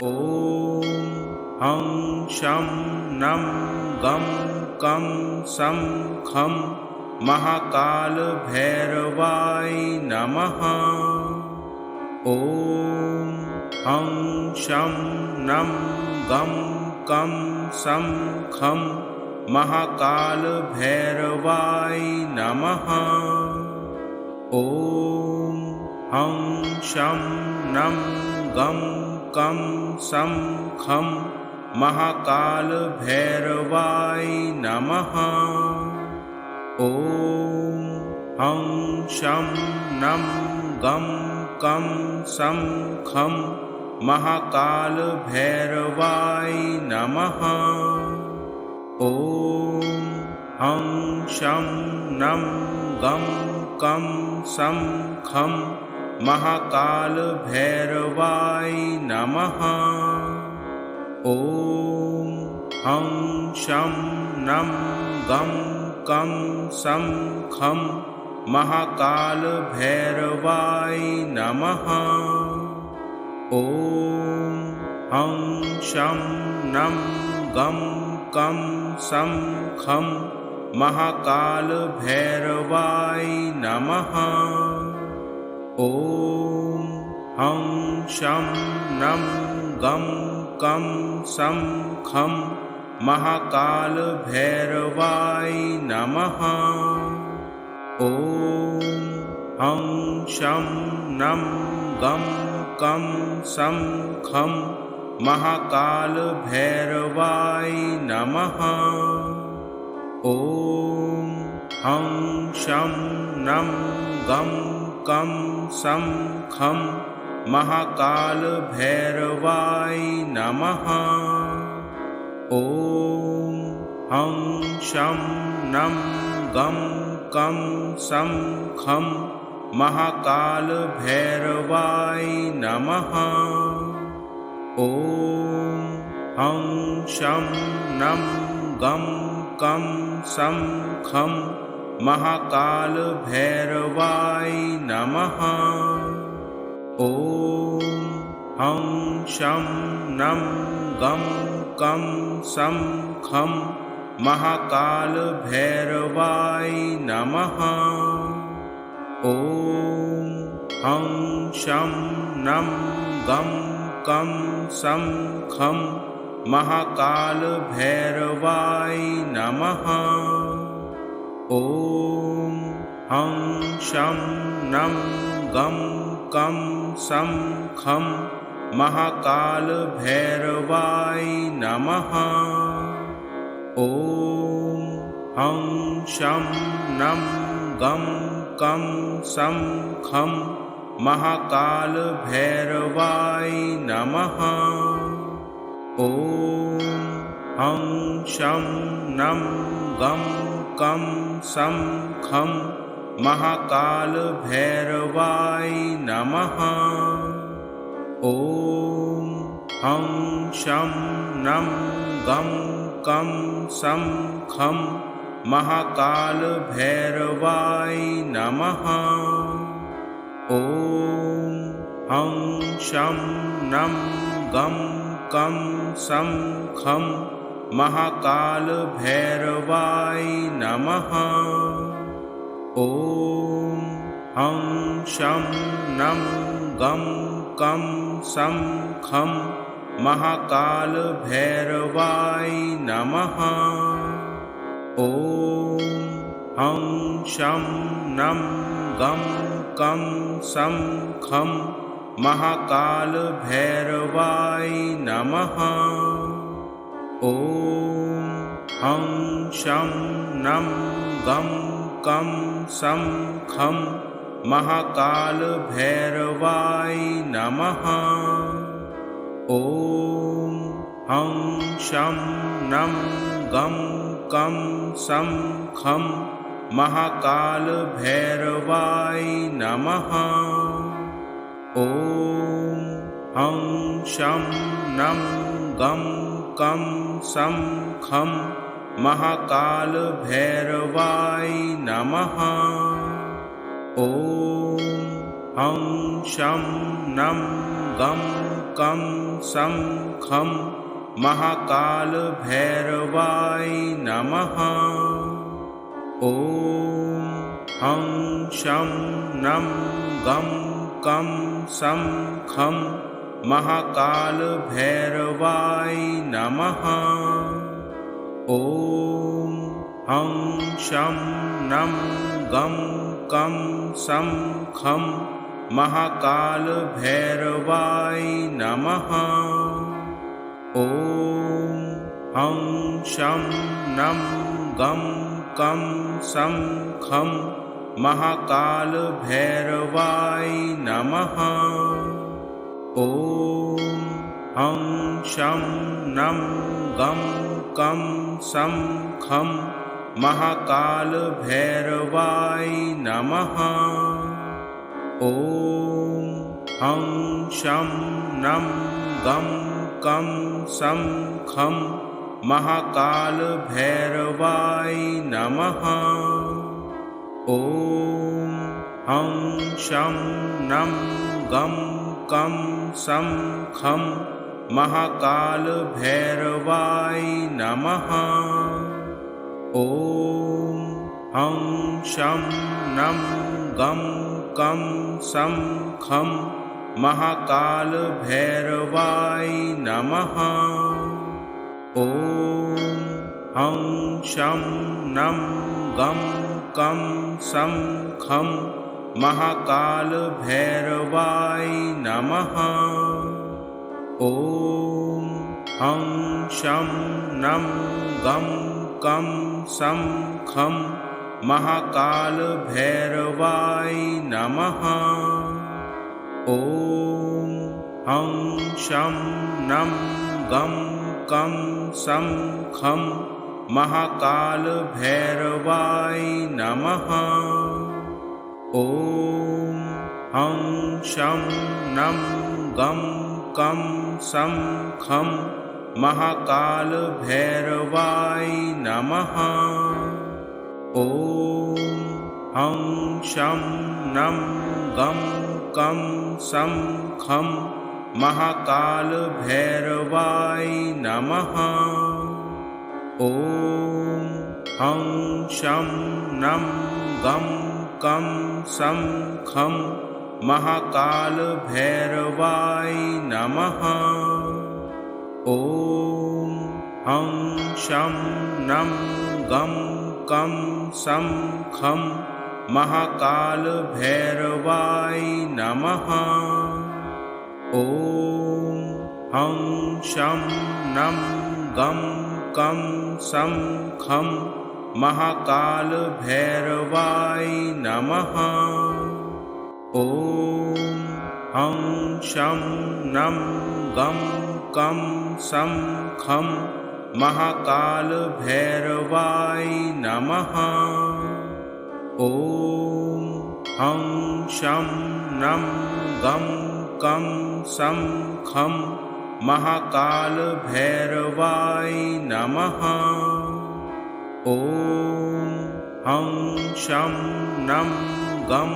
ॐ हं शं नं गं कं सं खं महाकालभैरवाय नमः। ॐ हं शं नं गं कं सं खं महाकालभैरवाय नमः। ॐ हं शं नं गं कं सं खं महाकालभैरवाय नमः। ॐ हं शं नं गं कं सं खं महाकालभैरवाय नमः। ॐ हं शं नं गं कं सं खं महाकालभैरवाय नमः। ॐ हं शं नं गं कं सं खं महाकालभैरवाय नमः। ॐ हं शं नं गं कं सं खं महाकालभैरवाय नमः। ॐ हं शं नं गं कं सं खं महाकालभैरवाय नमः। ॐ हं शं नं गं कं सं खं महाकालभैरवाय नमः। ॐ हं शं नं गं कं सं खं महाकालभैरवाय नमः। ॐ हं शं नं गं कं सं खं महाकालभैरवाय नमः। ॐ हं शं नं गं कं सं खं महाकालभैरवाय नमः। ॐ हं शं नं गं कं सं खं महाकालभैरवाय नमः। ॐ हं शं नं गं कं सं खं महाकालभैरवाय नमः। ॐ हं शं नं गं कं सं खं महाकालभैरवाय नमः। ॐ हं शं नं गं कं सं खं महाकालभैरवाय नमः। ॐ हं शं नं गं कं सं खं महाकालभैरवाय नमः। ॐ हं शं नं गं कं सं खं महाकालभैरवाय नमः। ॐ हं शं नं गं कं सं खं महाकालभैरवाय नमः। ॐ हं शं नं गं कं सं खं महाकालभैरवाय नमः। ॐ हं शं नं गं कं सं खं महाकालभैरवाय नमः। ॐ हं शं नं गं कं सं खं महाकालभैरवाय नमः। ॐ हं शं नं गं कं सं खं महाकालभैरवाय नमः। ॐ हं शं नं गं कं सं खं महाकालभैरवाय नमः। ॐ हं शं नं गं कं सं खं महाकालभैरवाय नमः। ॐ हं शं नं गं कं सं खं महाकालभैरवाय नमः। ॐ हं शं नं गं कं सं खं महाकालभैरवाय नमः। ॐ हं शं नं गं कं सं खं महाकालभैरवाय नमः। ॐ हं शं नं गं कं सं खं महाकालभैरवाय नमः। ॐ हं शं नं गं कं सं खं महाकालभैरवाय नमः। ॐ हं शं नं गं कं सं खं महाकालभैरवाय नमः। ॐ हं शं नं गं कं सं खं महाकालभैरवाय नमः। ॐ हं शं नं गं कं सं खं महाकालभैरवाय नमः। ॐ हं शं नं गं कं सं खं महाकालभैरवाय नमः। ॐ हं शं नं गं कं सं खं महाकालभैरवाय नमः। ॐ हं शं नं गं कं सं खं महाकालभैरवाय नमः। ॐ हं शं नं गं कं सं खं महाकालभैरवाय नमः। ॐ हं शं नं गं कं सं खं महाकालभैरवाय नमः। ॐ हं शं नं गं कं सं खं महाकालभैरवाय नमः। ॐ हं शं नं गं कं सं खं महाकालभैरवाय नमः। ॐ हं शं नं गं कं सं खं महाकालभैरवाय नमः। ॐ हं शं नं गं कं सं खं महाकालभैरवाय नमः। ॐ हं शं नं गं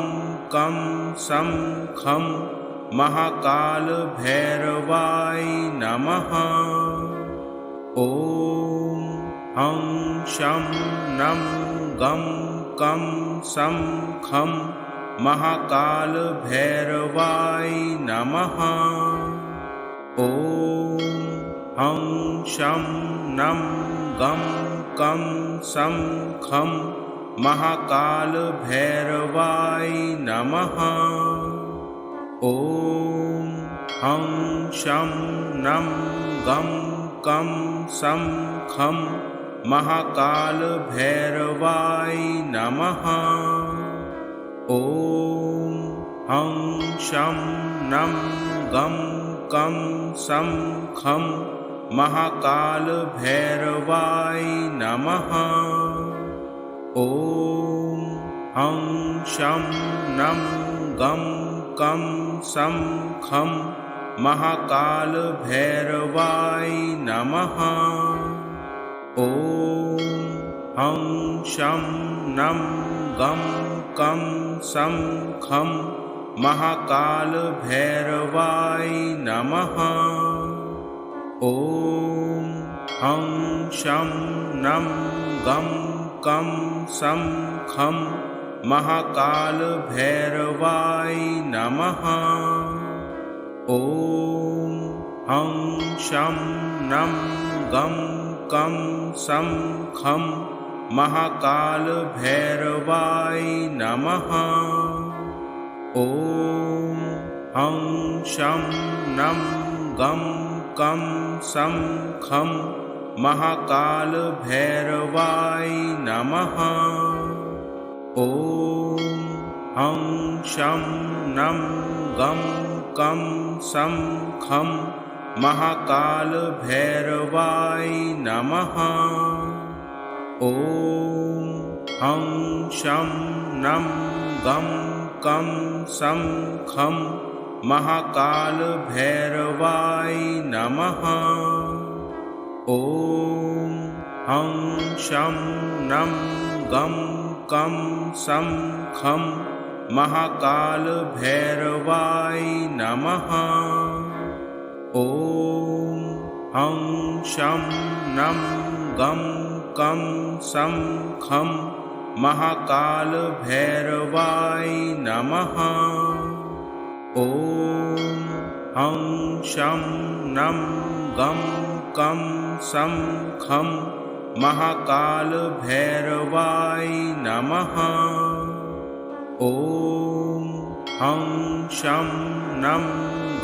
कं सं खं महाकालभैरवाय नमः। ॐ हं शं नं गं कं सं खं महाकालभैरवाय नमः। ॐ हं शं नं गं कं सं खं महाकालभैरवाय नमः। ॐ हं शं नं गं कं सं खं महाकालभैरवाय नमः। ॐ हं शं नं गं कं सं खं महाकालभैरवाय नमः। ॐ हं शं नं गं कं सं खं महाकालभैरवाय नमः। ॐ हं शं नं गं कं सं खं महाकालभैरवाय नमः। ॐ हं शं नं गं कं सं खं महाकालभैरवाय नमः। ॐ हं शं नं गं कं सं खं महाकालभैरवाय नमः। ॐ हं शं नं गं कं सं खं महाकालभैरवाय नमः। ॐ हं शं नं गं कं सं खं महाकालभैरवाय नमः। ॐ हं शं नं गं कं सं खं महाकालभैरवाय नमः। ॐ हं शं नं गं कं सं खं महाकालभैरवाय नमः। ॐ हं शं नं गं कं सं खं महाकालभैरवाय नमः। ॐ हं शं नं गं कं सं खं महाकालभैरवाय नमः। ॐ हं शं नं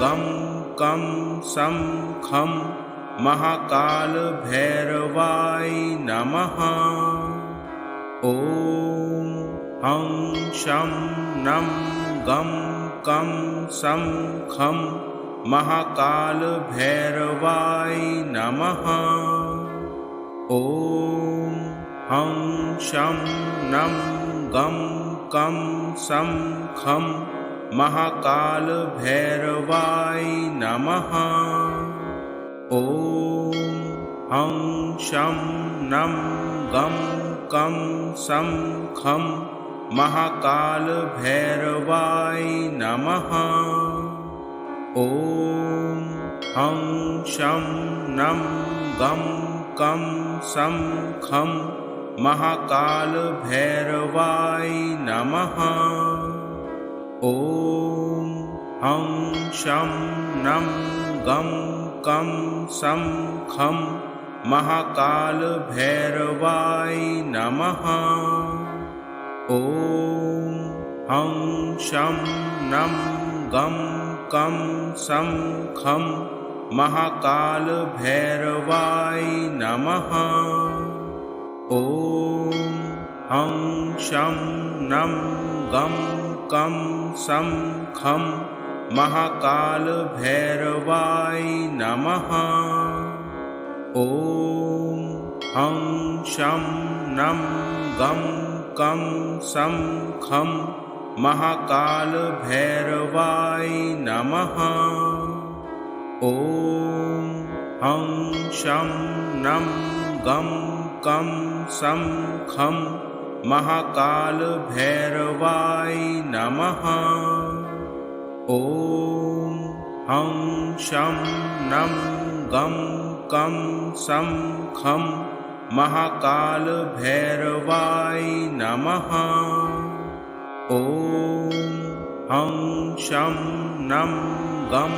गं कं सं खं महाकालभैरवाय नमः। ॐ हं शं नं गं कं सं खं महाकालभैरवाय नमः। ॐ हं शं नं गं कं सं खं महाकालभैरवाय नमः। ॐ हं शं नं गं कं सं खं महाकालभैरवाय नमः। ॐ हं शं नं गं कं सं खं महाकालभैरवाय नमः। ॐ हं शं नं गं कं सं खं महाकालभैरवाय नमः। ॐ हं शं नं गं कं सं खं महाकालभैरवाय नमः। ॐ हं शं नं गं कं सं खं महाकालभैरवाय नमः। ॐ हं शं नं गं कं सं खं महाकालभैरवाय नमः। ॐ हं शं नं गं कं सं खं महाकालभैरवाय नमः। ॐ हं शं नं गं कं सं खं महाकालभैरवाय नमः। ॐ हं शं नं गं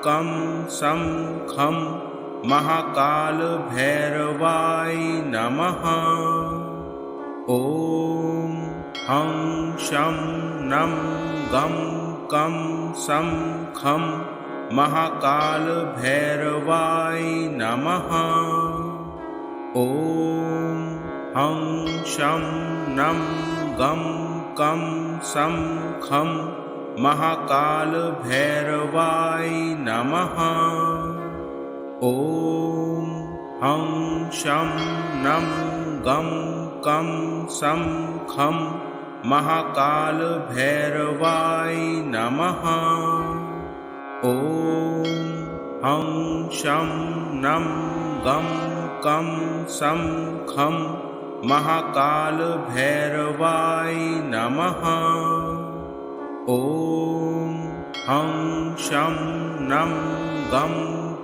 कं सं खं महाकालभैरवाय नमः। ॐ हं शं नं गं कं सं खं महाकालभैरवाय नमः। ॐ हं शं नं गं कं सं खं महाकालभैरवाय नमः। ॐ हं शं नं गं कं सं खं महाकालभैरवाय नमः। ॐ हं शं नं गं कं सं खं महाकालभैरवाय नमः। ॐ हं शं नं गं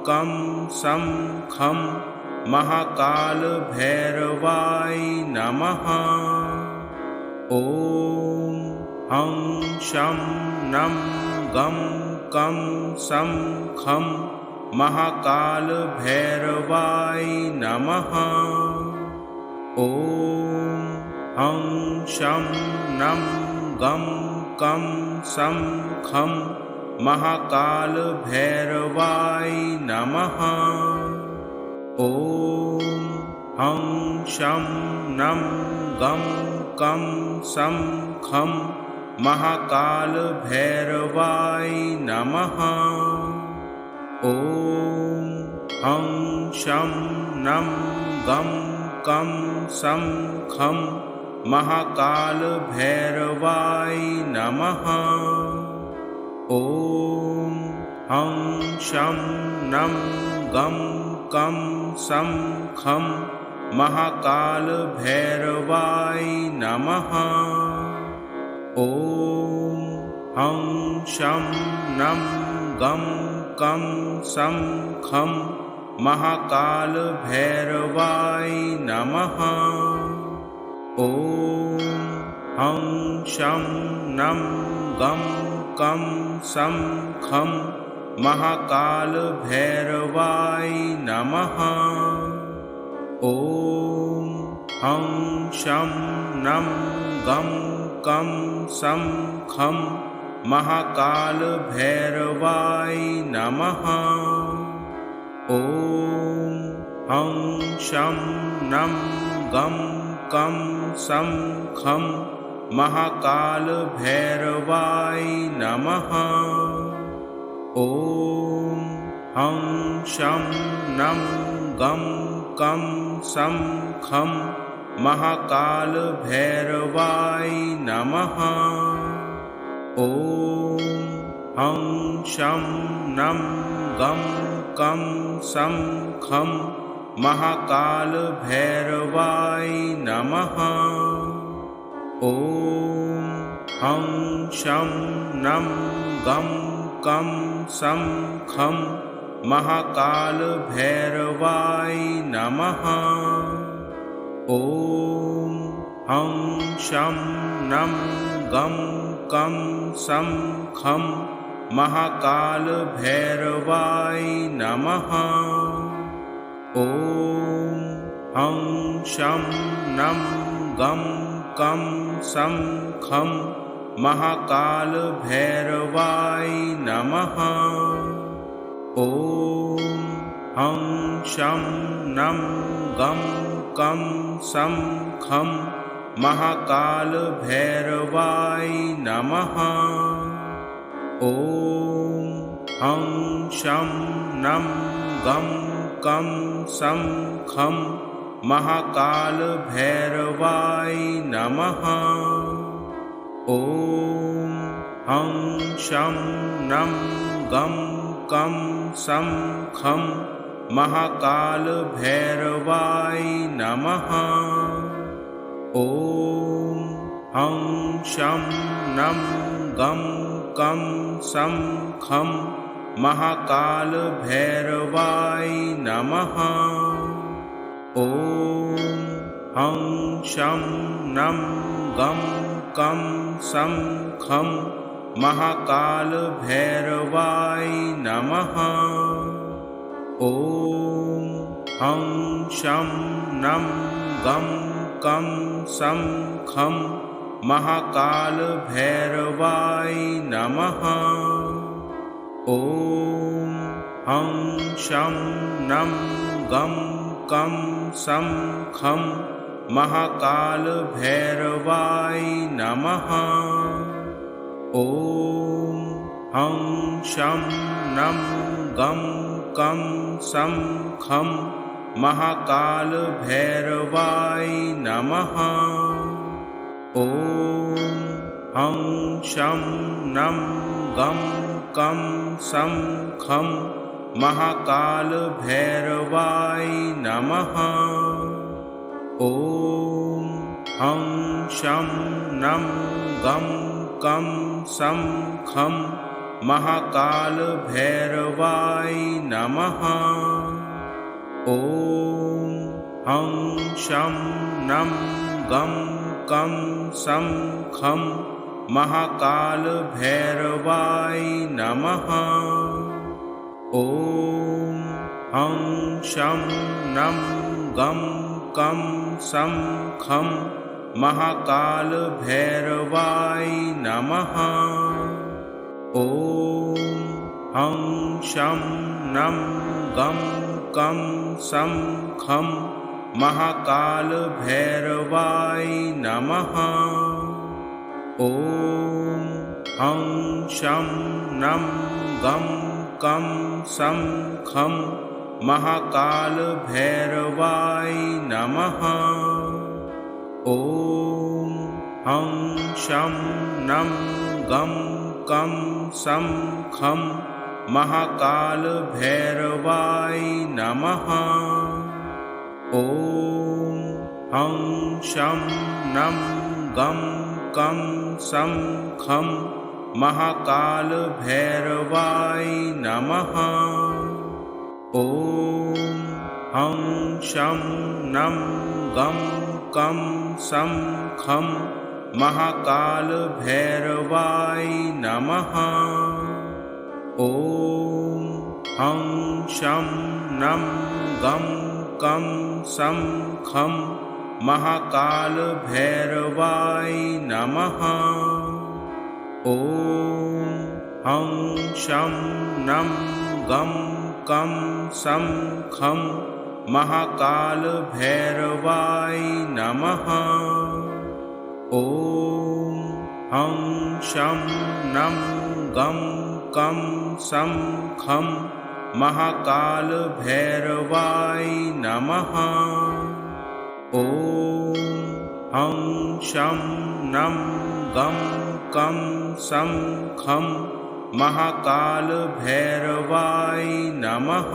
कं सं खं महाकालभैरवाय नमः। ॐ हं शं नं गं कं सं खं महाकालभैरवाय नमः। ॐ हं शं नं गं कं सं खं महाकालभैरवाय नमः। ॐ हं शं नं गं कं सं खं महाकालभैरवाय नमः। ॐ हं शं नं गं कं सं खं महाकालभैरवाय नमः। ॐ हं शं नं गं कं सं खं महाकालभैरवाय नमः। ॐ हं शं नं गं कं सं खं महाकालभैरवाय नमः। ॐ हं शं नं गं कं सं खं महाकालभैरवाय नमः। ॐ हं शं नं गं कं सं खं महाकालभैरवाय नमः। ॐ हं शं नं गं कं सं खं महाकालभैरवाय नमः। ॐ हं शं नं गं कं सं खं महाकालभैरवाय नमः। ॐ हं शं नं गं कं सं खं महाकालभैरवाय नमः। ॐ हं शं नं गं कं सं खं महाकालभैरवाय नमः। ॐ हं शं नं गं कं सं खं महाकालभैरवाय नमः। ॐ हं शं नं गं कं सं खं महाकालभैरवाय नमः। ॐ हं शं नं गं कं सं खं महाकालभैरवाय नमः। ॐ हं शं नं गं कं सं खं महाकालभैरवाय नमः। ॐ हं शं नं गं कं सं खं महाकालभैरवाय नमः। ॐ हं शं नं गं कं सं खं महाकालभैरवाय नमः। ॐ हं शं नं गं कं सं खं महाकालभैरवाय नमः। ॐ हं शं नं गं कं सं खं महाकालभैरवाय नमः। ॐ हं शं नं गं कं सं खं महाकालभैरवाय नमः। ॐ हं शं नं गं कं सं खं महाकालभैरवाय नमः। ॐ हं शं नं गं कं सं खं महाकालभैरवाय नमः। ॐ हं शं नं गं कं सं खं महाकालभैरवाय नमः। ॐ हं शं नं गं कं सं खं महाकालभैरवाय नमः। ॐ हं शं नं गं कं सं खं महाकालभैरवाय नमः। ॐ हं शं नं गं कं सं खं महाकालभैरवाय नमः। ॐ हं शं नं गं कं सं खं महाकालभैरवाय नमः। ॐ हं शं नं गं कं सं खं महाकालभैरवाय नमः। ॐ हं शं नं गं कं सं खं महाकालभैरवाय नमः। ॐ हं शं नं गं कं सं खं महाकालभैरवाय नमः। ॐ हं शं नं गं कं सं खं महाकालभैरवाय नमः। ॐ हं शं नं गं कं सं खं महाकालभैरवाय नमः। ॐ हं शं नं गं कं सं खं महाकालभैरवाय नमः। ॐ हं शं नं गं कं सं खं महाकालभैरवाय नमः।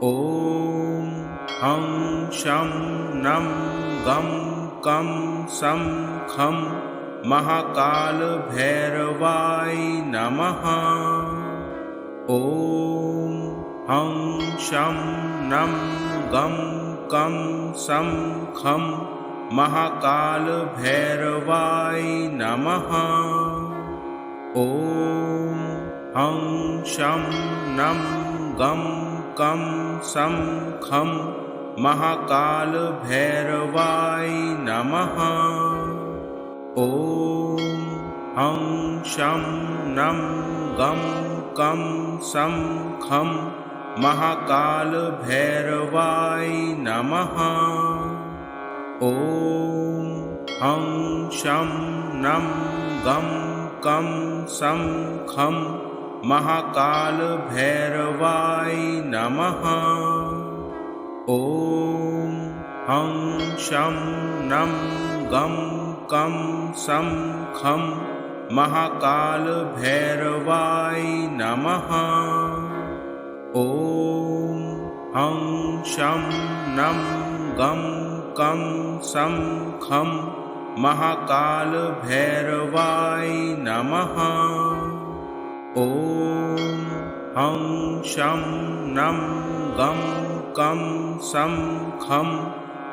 ॐ हं शं नं गं कं सं खं महाकालभैरवाय नमः। ॐ हं शं नं गं कं सं खं महाकालभैरवाय नमः। ॐ हं शं नं गं कं सं खं महाकालभैरवाय नमः। ॐ हं शं नं गं कं सं खं महाकालभैरवाय नमः। ॐ हं शं नं गं कं सं खं महाकालभैरवाय नमः। ॐ हं शं नं गं कं सं खं महाकालभैरवाय नमः। ॐ हं शं नं गं कं सं खं महाकालभैरवाय नमः। ॐ हं शं नं गं कं सं खं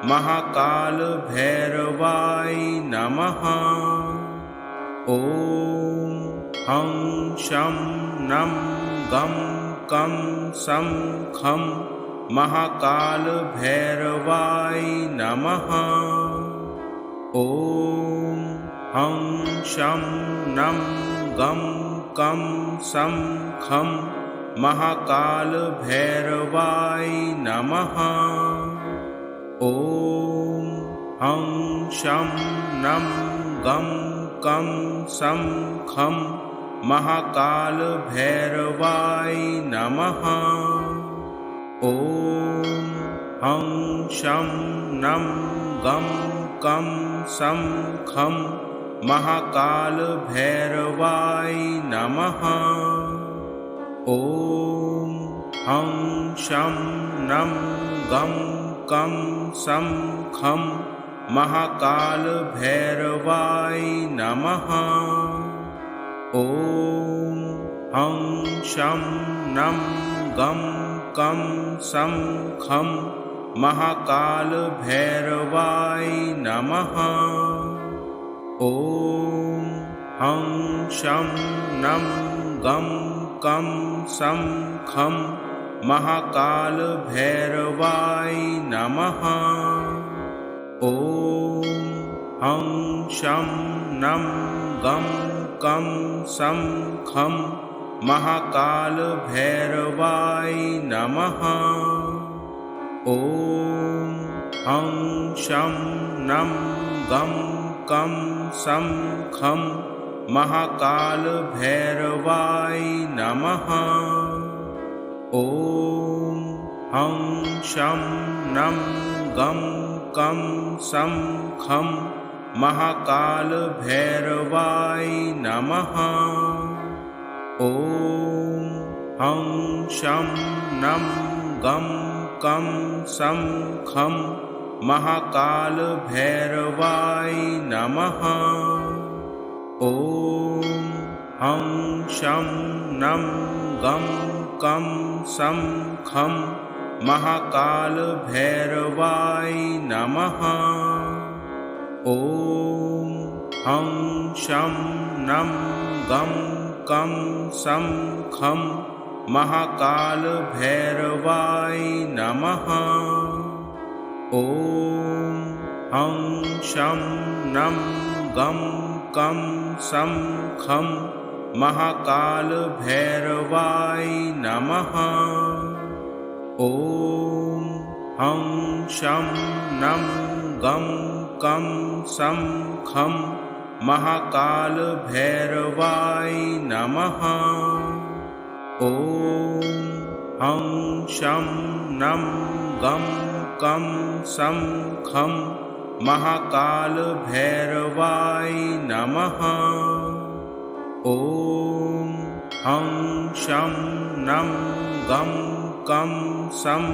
महाकालभैरवाय नमः। ॐ हं शं नं गं कं सं खं महाकालभैरवाय नमः। ॐ हं शं नं गं कं सं खं महाकालभैरवाय नमः। ॐ हं शं नं गं कं सं खं महाकालभैरवाय नमः। ॐ हं शं नं गं कं सं खं महाकालभैरवाय नमः। ॐ हं शं नं गं कं सं खं महाकाल भैरवाय नमः। ॐ हं शं नं गं कं सं खं महाकाल भैरवाय नमः। ॐ हं शं नं गं कं सं खं महाकाल भैरवाय नमः। ॐ हं शं नं गं कं सं खं महाकाल भैरवाय नमः। ॐ हं शं नं गं कं सं खं महाकाल भैरवाय नमः। ॐ हं शं नं गं कं सं खं महाकाल भैरवाय नमः। ॐ हं शं नं गं कं सं खं महाकाल भैरवाय नमः। ॐ हं शं नं गं कं सं खं महाकाल भैरवाय नमः। ॐ हं शं नं गं कं सं खं महाकाल भैरवाय नमः। ॐ हं शं नं गं कं सं खं महाकाल भैरवाय नमः। ॐ हं शं नं गं कं सं खं महाकाल भैरवाय नमः। ॐ हं शं नं गं कं सं खं महाकाल भैरवाय नमः। ॐ हं शं नं गं कं सं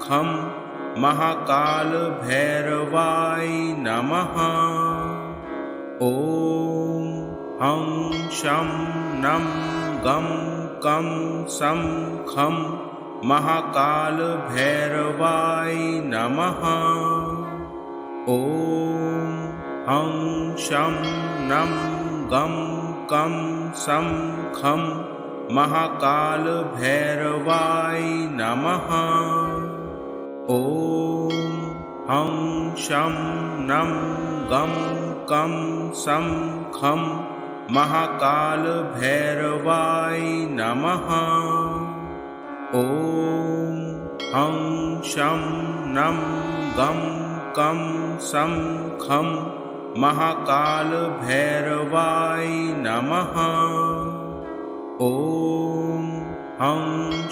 खं महाकाल भैरवाय नमः। ॐ हं शं नं गं कं सं खं महाकाल भैरवाय नमः। ॐ हं शं नं गं कं सं खं महाकाल भैरवाय नमः। ॐ हं शं नं गं कं सं खं महाकाल भैरवाय नमः। ॐ हं शं नं गं कं सं खं महाकाल भैरवाय नमः। ॐ हं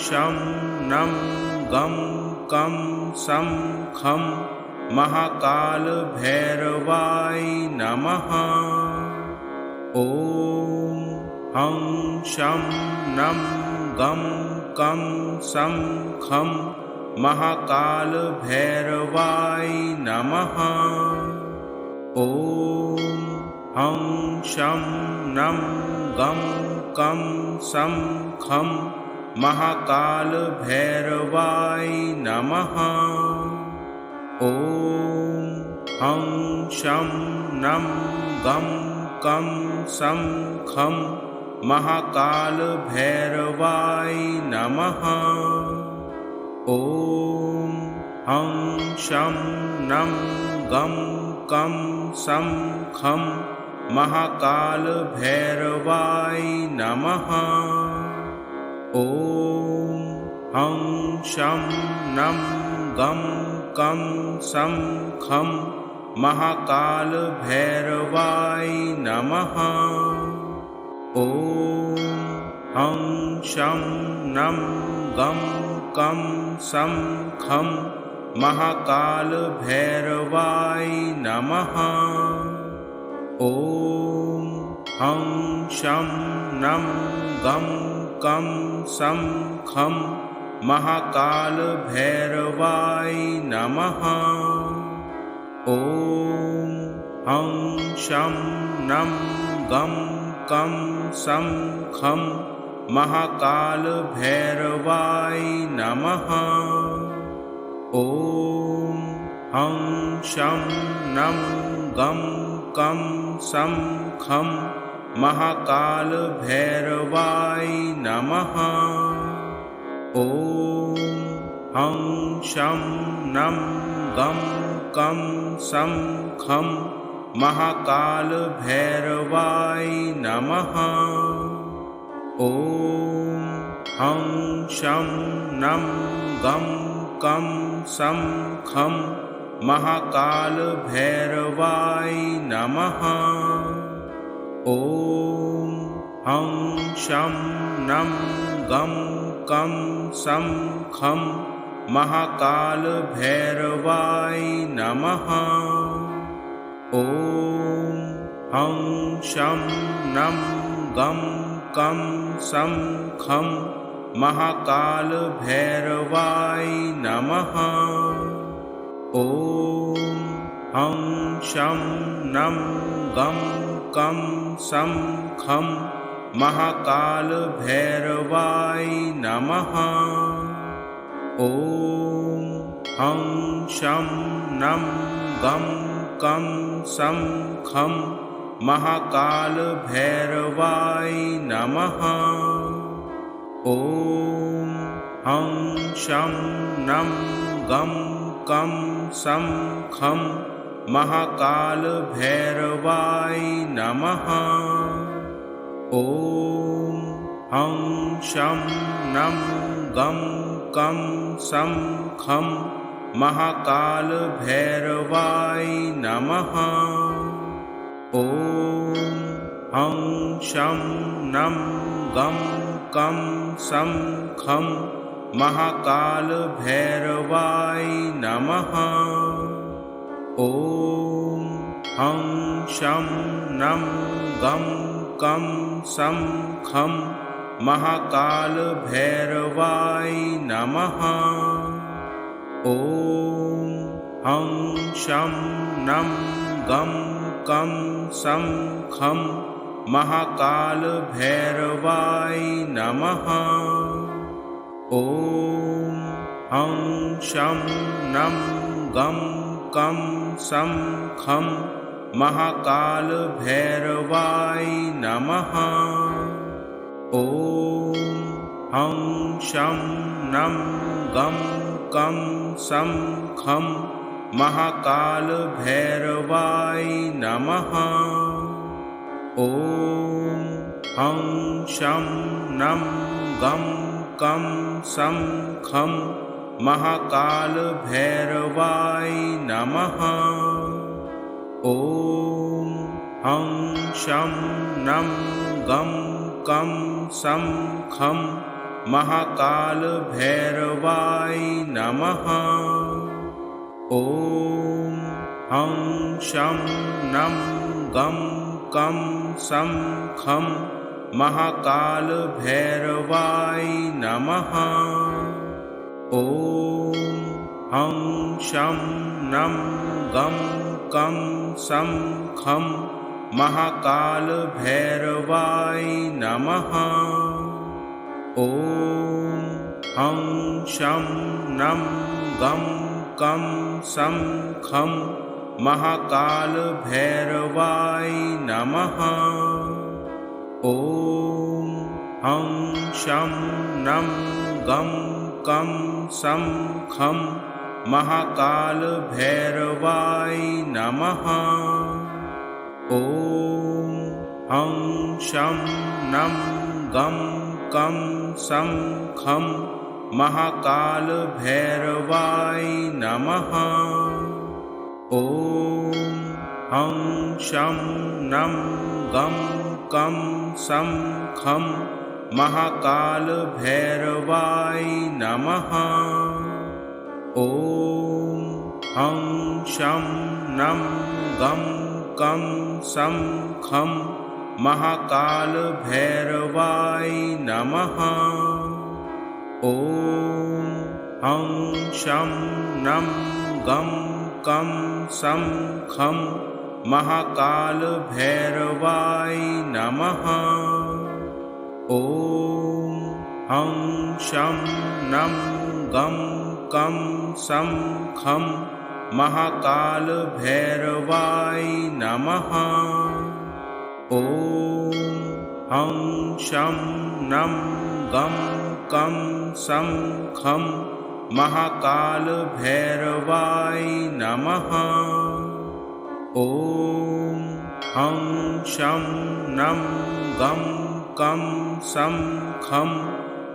शं नं गं कं सं खं महाकाल भैरवाय नमः। ॐ हं शं नं गं कं सं खं महाकाल भैरवाय नमः। ॐ हं शं नं गं कं सं खं महाकाल भैरवाय नमः। ॐ हं शं नं गं कं सं खं महाकाल भैरवाय नमः। ॐ हं शं नं गं कं सं खं महाकाल भैरवाय नमः। ॐ हं शं नं गं कं सं खं महाकाल भैरवाय नमः। ॐ हं शं नं गं कं सं खं महाकाल भैरवाय नमः। ॐ हं शं नं गं कं सं खं महाकाल भैरवाय नमः। ॐ हं शं नं गं कं सं खं महाकालभैरवाय नमः। ॐ हं शं नं गं कं सं खं महाकालभैरवाय नमः। ॐ हं शं नं गं कं सं खं महाकालभैरवाय नमः। ॐ हं शं नं गं कं सं खं महाकालभैरवाय नमः। ॐ हं शं नं गं कं सं खं महाकालभैरवाय नमः। ॐ हं शं नं गं कं सं खं महाकालभैरवाय नमः। ॐ हं शं नं गं कं सं खं महाकालभैरवाय नमः। ॐ हं शं नं गं कं सं खं महाकालभैरवाय नमः। ॐ हं शं नं गं कं सं खं महाकालभैरवाय नमः। ॐ हं शं नं गं कं सं खं महाकालभैरवाय नमः। ॐ हं शं नं गं कं सं खं महाकालभैरवाय नमः। ॐ हं शं नं गं कं सं खं महाकालभैरवाय नमः। ॐ हं शं नं गं कं सं खं महाकालभैरवाय नमः। ॐ हं शं नं गं कं सं खं महाकालभैरवाय नमः। ॐ हं शं नं गं कं सं खं महाकालभैरवाय नमः। ॐ हं शं नं गं कं सं खं महाकालभैरवाय नमः। ॐ हं शं नं गं कं सं खं महाकालभैरवाय नमः। ॐ हं शं नं गं कं सं खं महाकालभैरवाय नमः। ॐ हं शं नं गं कं सं खं महाकालभैरवाय नमः। ॐ हं शं नं गं कं सं खं महाकालभैरवाय नमः। ॐ हं शं नं गं कं सं खं महाकालभैरवाय नमः। ॐ हं शं नं गं कं सं खं महाकालभैरवाय नमः। ॐ हं शं नं गं कं सं खं महाकालभैरवाय नमः। ॐ हं शं नं गं कं सं खं महाकालभैरवाय नमः। ॐ हं शं नं गं कं सं खं महाकाल भैरवाय नमः। ॐ हं शं नं गं कं सं खं महाकाल भैरवाय नमः। ॐ हं शं नं गं कं सं खं महाकाल भैरवाय नमः। ॐ हं शं नं गं कं सं खं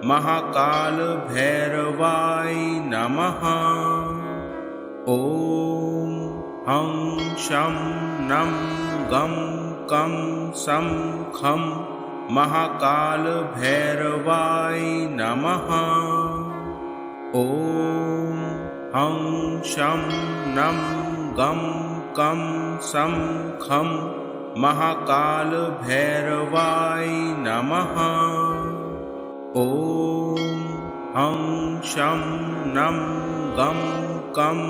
महाकाल भैरवाय नमः। ॐ हं शं नं गं कं सं खं महाकाल भैरवाय नमः। ॐ हं शं नं गं कं सं खं महाकाल भैरवाय नमः। ॐ हं शं नं गं कं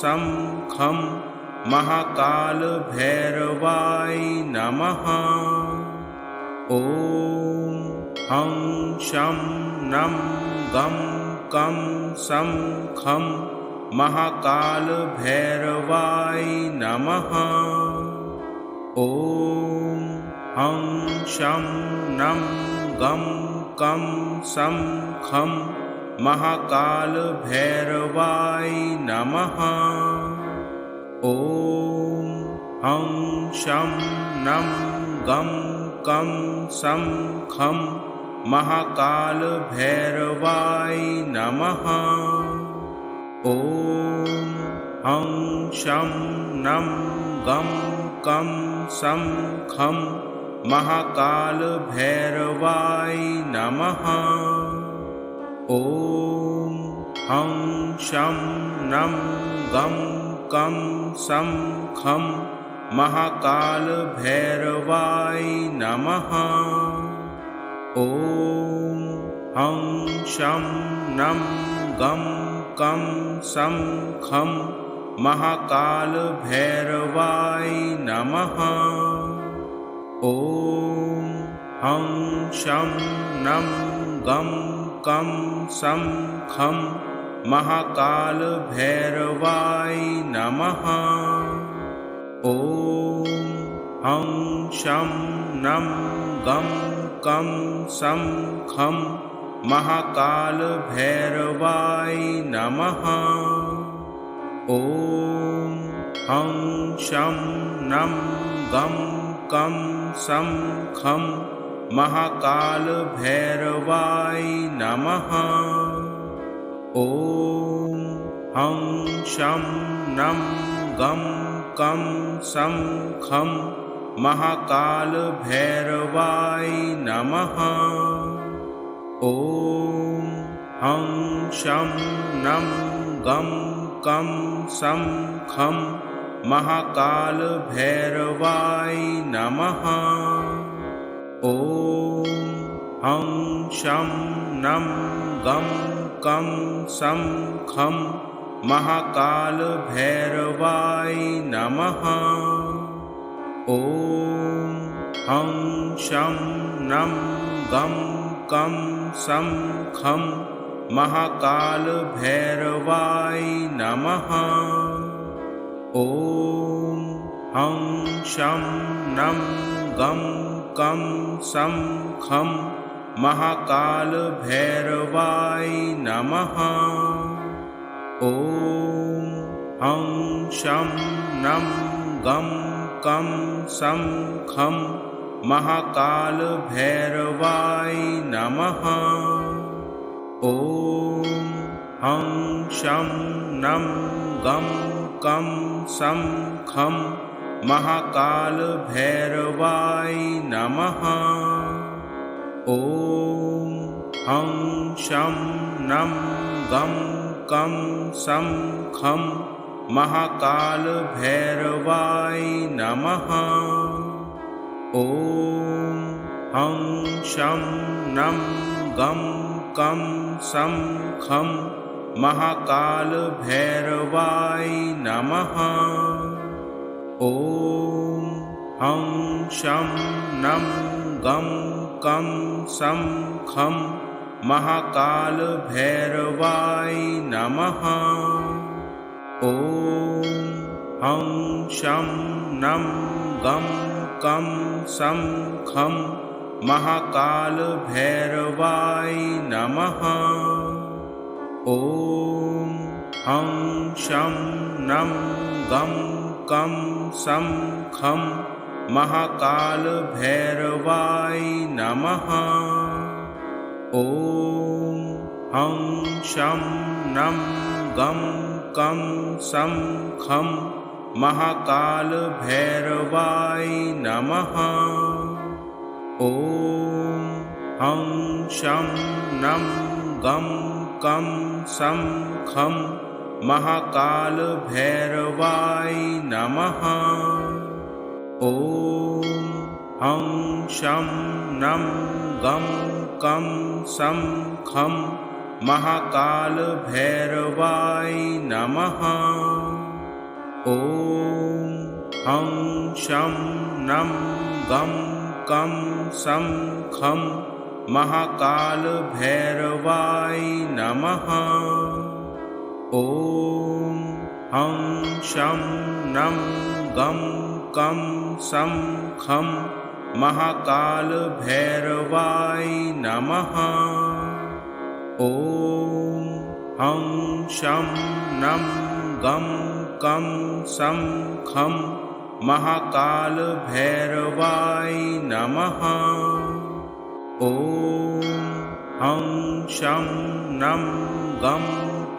सं खं महाकाल भैरवाय नमः। ॐ हं शं नं गं कं सं खं महाकाल भैरवाय नमः। ॐ हं शं नं गं कं सं खं महाकाल भैरवाय नमः। ॐ हं शं नं गं कं सं खं महाकाल भैरवाय नमः। ॐ हं शं नं गं कं सं खं महाकाल भैरवाय नमः। ॐ हं शं नं गं कं सं खं महाकाल भैरवाय नमः। ॐ हं शं नं गं कं सं खं महाकाल भैरवाय नमः। ॐ हं शं नं गं कं सं खं महाकाल भैरवाय नमः। ॐ हं शं नं गं कं सं खं महाकाल भैरवाय नमः। ॐ हं शं नं गं कं सं खं महाकाल भैरवाय नमः। ॐ हं शं नं गं कं सं खं महाकाल भैरवाय नमः। ॐ हं शं नं गं कं सं खं महाकाल भैरवाय नमः। ॐ हं शं नं गं कं सं खं महाकाल भैरवाय नमः। ॐ हं शं नं गं कं सं खं महाकाल भैरवाय नमः। ॐ हं शं नं गं कं सं खं महाकाल भैरवाय नमः। ॐ हं शं नं गं कं सं खं महाकाल भैरवाय नमः। ॐ हं शं नं गं कं सं खं महाकाल भैरवाय नमः। ॐ हं शं नं गं कं सं खं महाकाल भैरवाय नमः। ॐ हं शं नं गं कं सं खं महाकाल भैरवाय नमः। ॐ हं शं नं गं कं सं खं महाकालभैरवाय नमः। ॐ हं शं नं गं कं सं खं महाकालभैरवाय नमः। ॐ हं शं नं गं कं सं खं महाकालभैरवाय नमः। ॐ हं शं नं गं कं सं खं महाकालभैरवाय नमः। ॐ हं शं नं गं कं सं खं महाकालभैरवाय नमः। ॐ हं शं नं गं कं सं खं महाकालभैरवाय नमः। ॐ हं शं नं गं कं सं खं महाकालभैरवाय नमः। ॐ हं शं नं गं कं सं खं महाकालभैरवाय नमः। ॐ हं शं नं गं कं सं खं महाकालभैरवाय नमः। ॐ हं शं नं गं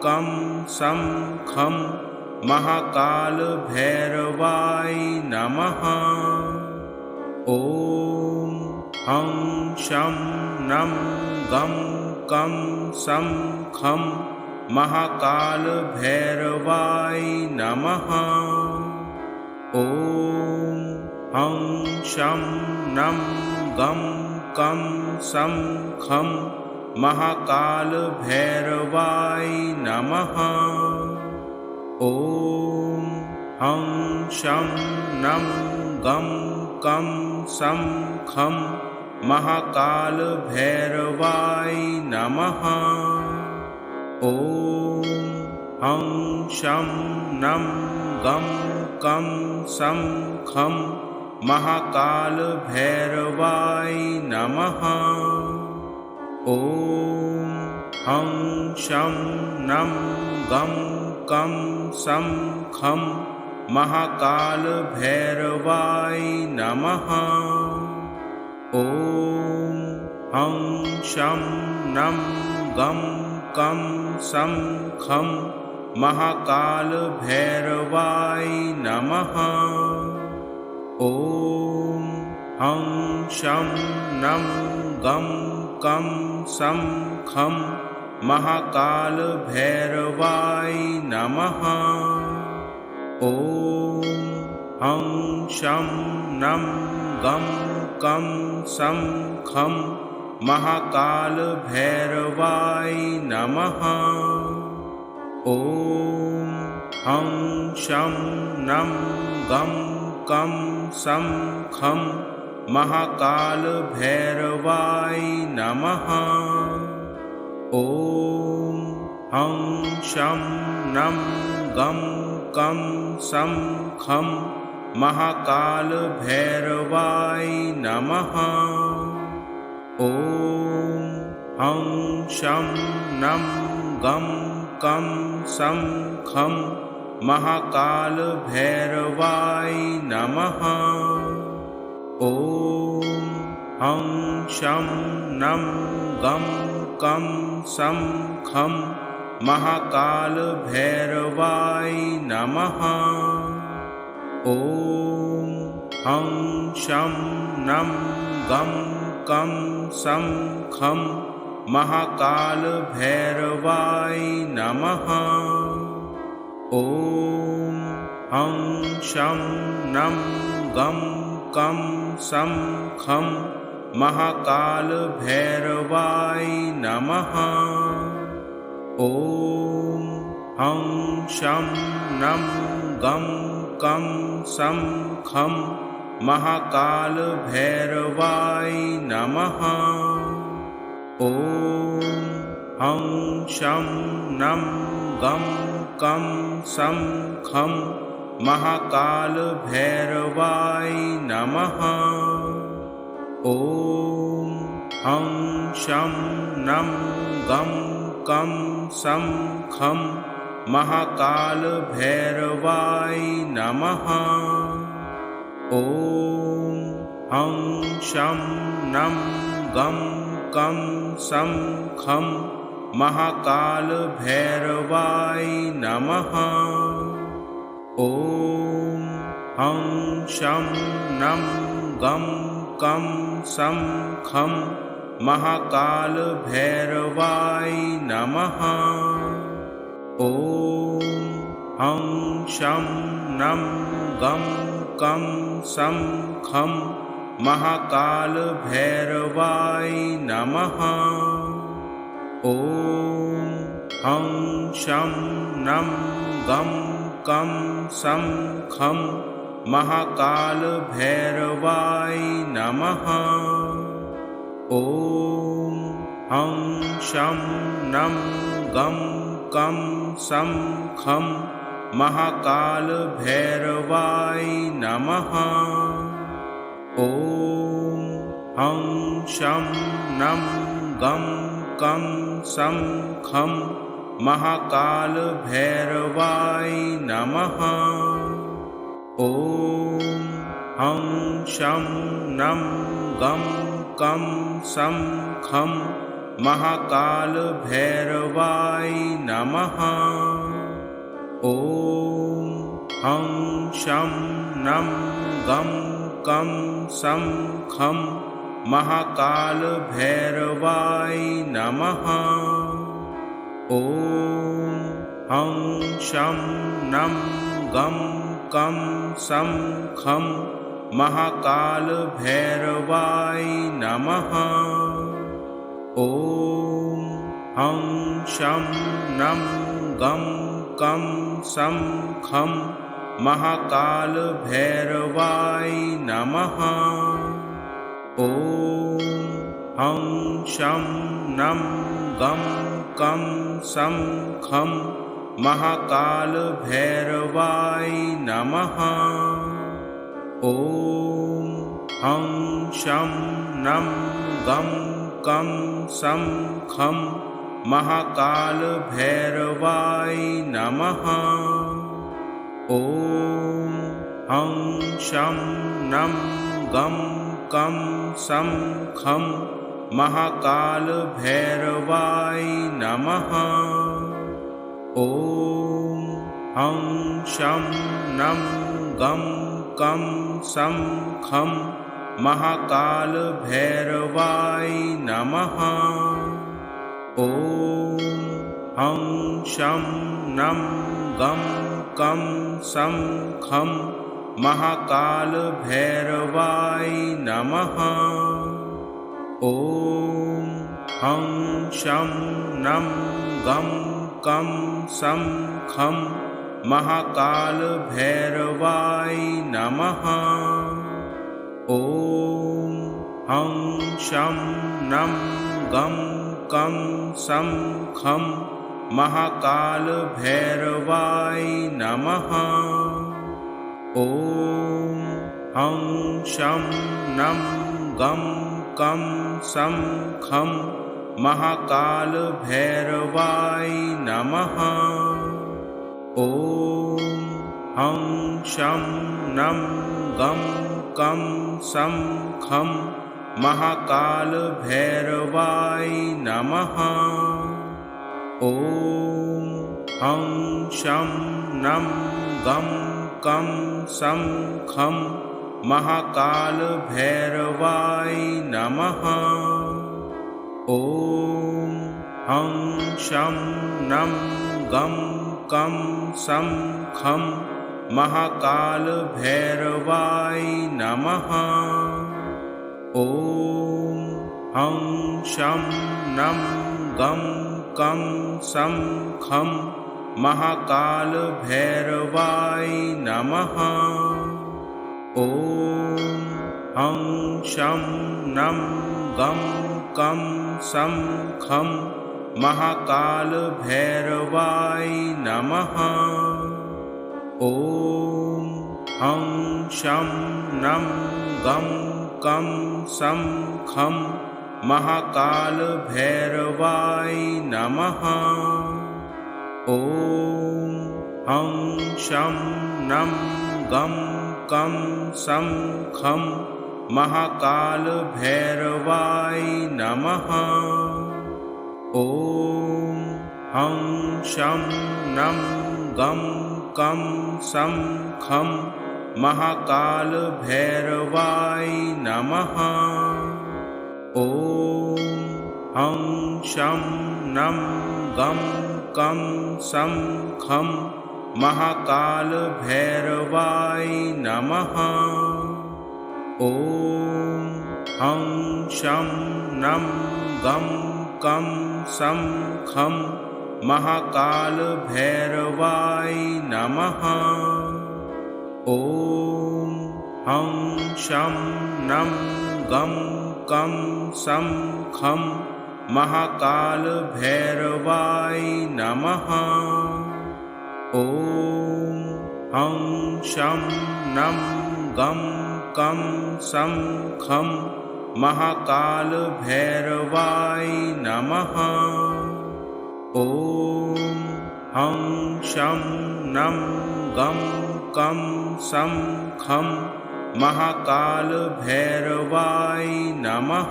कं सं खं महाकालभैरवाय नमः। ॐ हं शं नं गं कं सं खं महाकालभैरवाय नमः। ॐ हं शं नं गं कं सं खं महाकालभैरवाय नमः। ॐ हं शं नं गं कं सं खं महाकालभैरवाय नमः। ॐ हं शं नं गं कं सं खं महाकालभैरवाय नमः। ॐ हं शं नं गं कं सं खं महाकालभैरवाय नमः। ॐ हं शं नं गं कं सं खं महाकालभैरवाय नमः। ॐ हं शं नं गं कं सं खं महाकालभैरवाय नमः। ॐ हं शं नं गं कं सं खं महाकालभैरवाय नमः। ॐ हं शं नं गं कं सं खं महाकालभैरवाय नमः। ॐ हं शं नं गं कं सं खं महाकालभैरवाय नमः। ॐ हं शं नं गं कं सं खं महाकालभैरवाय नमः। ॐ हं शं नं गं कं सं खं महाकालभैरवाय नमः। ॐ हं शं नं गं कं सं खं महाकालभैरवाय नमः। ॐ हं शं नं गं कं सं खं महाकालभैरवाय नमः। ॐ हं शं नं गं कं सं खं महाकालभैरवाय नमः। ॐ हं शं नं गं कं सं खं महाकालभैरवाय नमः। ॐ हं शं नं गं कं सं खं महाकालभैरवाय नमः। ॐ हं शं नं गं कं सं खं महाकालभैरवाय नमः। ॐ हं शं नं गं कं सं खं महाकालभैरवाय नमः। ॐ हं शं नं गं कं सं खं महाकालभैरवाय नमः। ॐ हं शं नं गं कं सं खं महाकालभैरवाय नमः। ॐ हं शं नं गं कं सं खं महाकालभैरवाय नमः। ॐ हं शं नं गं कं सं खं महाकालभैरवाय नमः। ॐ हं शं नं गं कं सं खं महाकालभैरवाय नमः। ॐ हं शं नं गं कं सं खं महाकालभैरवाय नमः। ॐ हं शं नं गं कं सं खं महाकालभैरवाय नमः। ॐ हं शं नं गं कं सं खं महाकालभैरवाय नमः। ॐ हं शं नं गं कं सं खं महाकालभैरवाय नमः। ॐ हं शं नं गं कं सं खं महाकालभैरवाय नमः। ॐ हं शं नं गं कं सं खं महाकालभैरवाय नमः। ॐ हं शं नं गं कं सं खं महाकालभैरवाय नमः। ॐ हं शं नं गं कं सं खं महाकालभैरवाय नमः। ॐ हं शं नं गं कं सं खं महाकालभैरवाय नमः। ॐ हं शं नं गं कं सं खं महाकालभैरवाय नमः। ॐ हं शं नं गं कं सं खं महाकालभैरवाय नमः। ॐ हं शं नं गं कं सं खं महाकालभैरवाय नमः। ॐ हं शं नं गं कं सं खं महाकालभैरवाय नमः। ॐ हं शं नं गं कं सं खं महाकालभैरवाय नमः। ॐ हं शं नं गं कं सं खं महाकाल भैरवाय नमः। ॐ हं शं नं गं कं सं खं महाकाल भैरवाय नमः। ॐ हं शं नं गं कं सं खं महाकाल भैरवाय नमः। ॐ हं शं नं गं कं सं खं महाकाल भैरवाय नमः। ॐ हं शं नं गं कं सं खं महाकाल भैरवाय नमः। ॐ हं शं नं गं कं सं खं महाकाल भैरवाय नमः। ॐ हं शं नं गं कं सं खं महाकाल भैरवाय नमः। ॐ हं शं नं गं कं सं खं महाकाल भैरवाय नमः। ॐ हं शं नं गं कं सं खं महाकाल भैरवाय नमः। ॐ हं शं नं गं कं सं खं महाकाल भैरवाय नमः।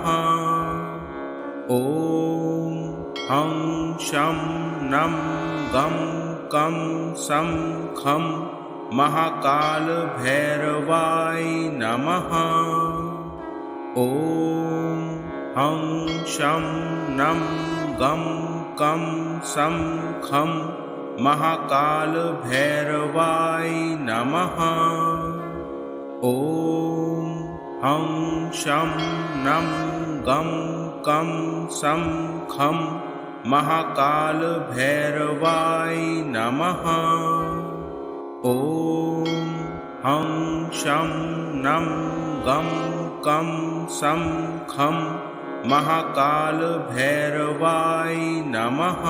ॐ हं शं नं गं कं सं खं महाकाल भैरवाय नमः। ॐ हं शं नं गं कं सं खं महाकाल भैरवाय नमः। ॐ हं शं नं गं कं सं खं महाकाल भैरवाय नमः। ॐ हं शं नं गं कं सं खं महाकाल भैरवाय नमः।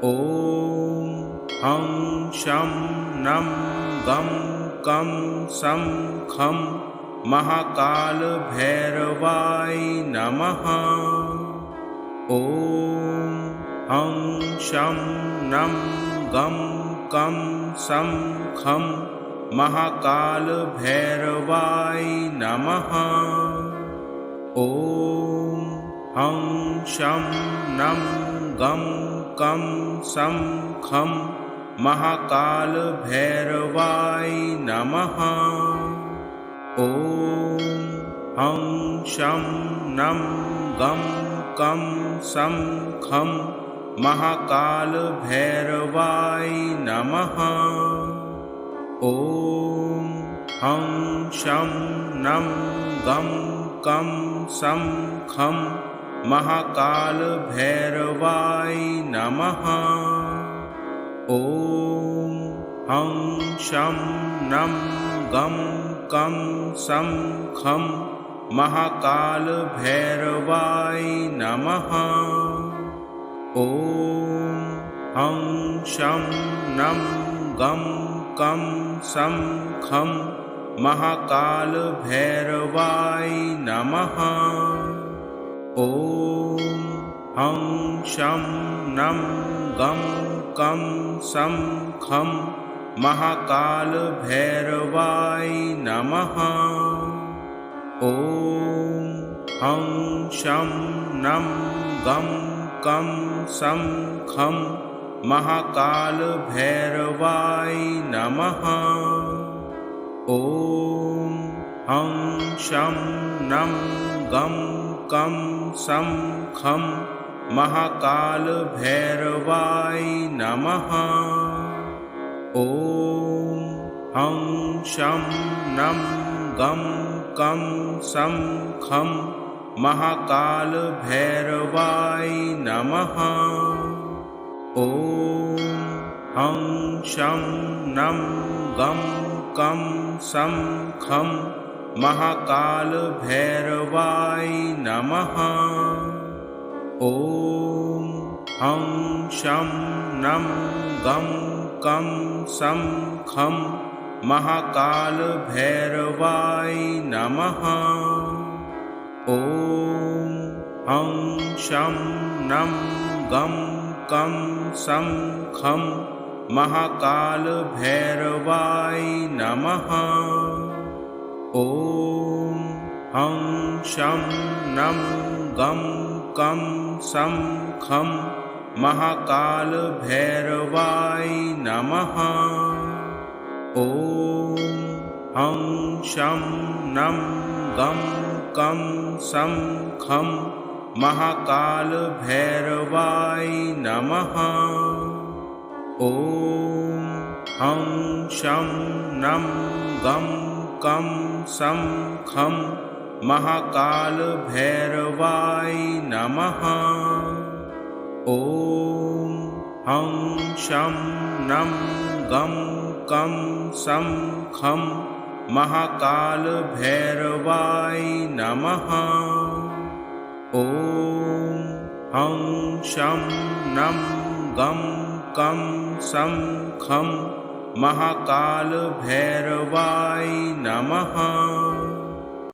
ॐ हं शं नं गं कं सं खं महाकाल भैरवाय नमः। ॐ हं शं नं गं कं सं खं महाकाल भैरवाय नमः। ॐ हं शं नं गं कं सं खं महाकाल भैरवाय नमः। ॐ हं शं नं गं कं सं खं महाकाल भैरवाय नमः। ॐ हं शं नं गं कं सं खं महाकाल भैरवाय नमः। ॐ हं शं नं गं कं सं खं महाकाल भैरवाय नमः। ॐ हं शं नं गं कं सं खं महाकाल भैरवाय नमः। ॐ हं शं नं गं कं सं खं महाकाल भैरवाय नमः। ॐ हं शं नं गं कं सं खं महाकाल भैरवाय नमः। ॐ हं शं नं गं कं सं खं महाकाल भैरवाय नमः। ॐ हं शं नं गं कं सं खं महाकाल भैरवाय नमः। ॐ हं शं नं गं कं सं खं महाकालभैरवाय नमः। ॐ हं शं नं गं कं सं खं महाकालभैरवाय नमः। ॐ हं शं नं गं कं सं खं महाकालभैरवाय नमः। ॐ हं शं नं गं कं सं खं महाकालभैरवाय नमः। ॐ हं शं नं गं कं सं खं महाकालभैरवाय नमः। ॐ हं शं नं गं कं सं खं महाकालभैरवाय नमः। ॐ हं शं नं गं कं सं खं महाकालभैरवाय नमः। ॐ हं शं नं गं कं सं खं महाकालभैरवाय नमः।